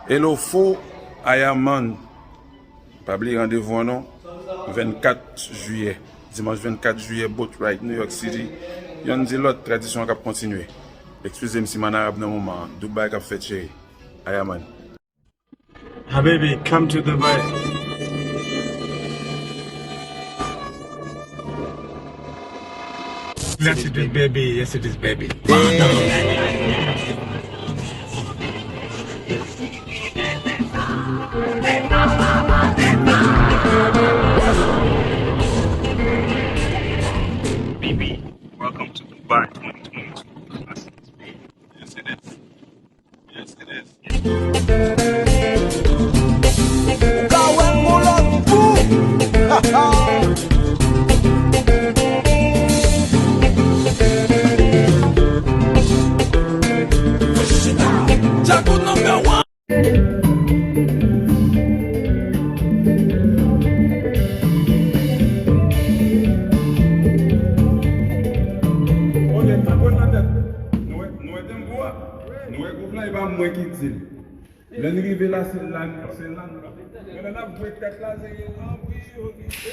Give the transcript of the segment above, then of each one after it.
Hello faux Ayaman. Pas oublier rendez-vous non 24 juillet. Dimanche 24 juillet, boat ride New York City. Yon dit l'autre tradition qui a continué. Excusez-moi si mon arabe dans le moment. Dubai qui a fait chéri. Ayaman. Habibi, come to Dubai. Yes it is baby, yes it is baby. Baby, welcome to Dubai 2022. Yes it is. Yes it is.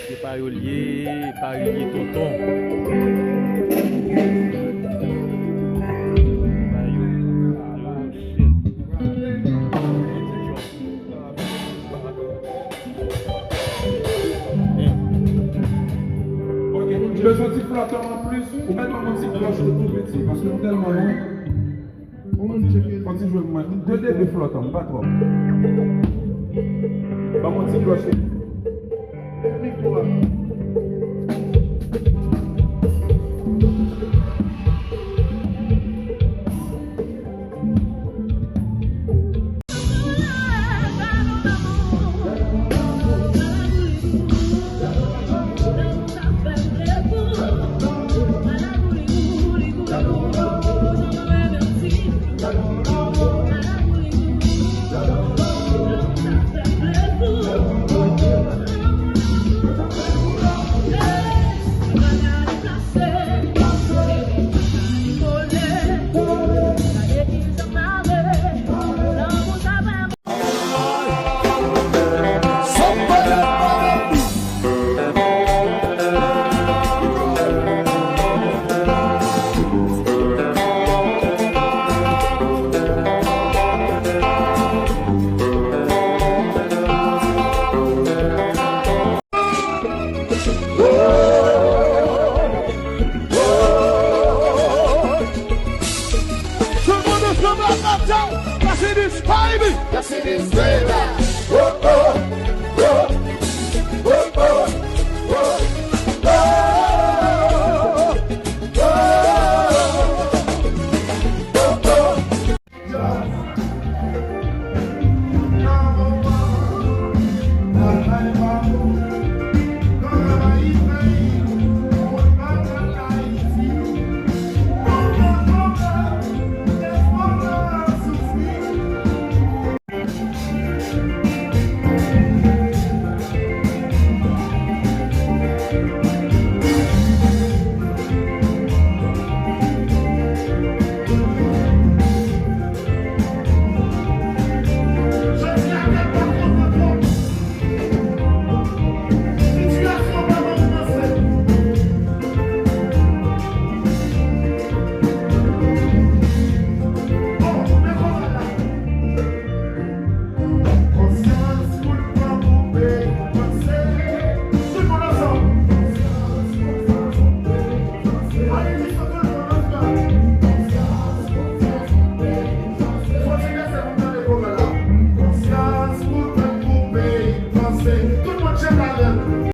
C'est parolier tonton. Tu veux sentir flottant en plus ou mettre un petit cloche de tout petit parce que tellement long. Quand tu joues moins, 2 dB flottant, pas trop. Pas mon petit cloche. Yes, it is baby. Whoa, whoa, whoa, whoa, whoa, whoa, whoa, whoa, whoa.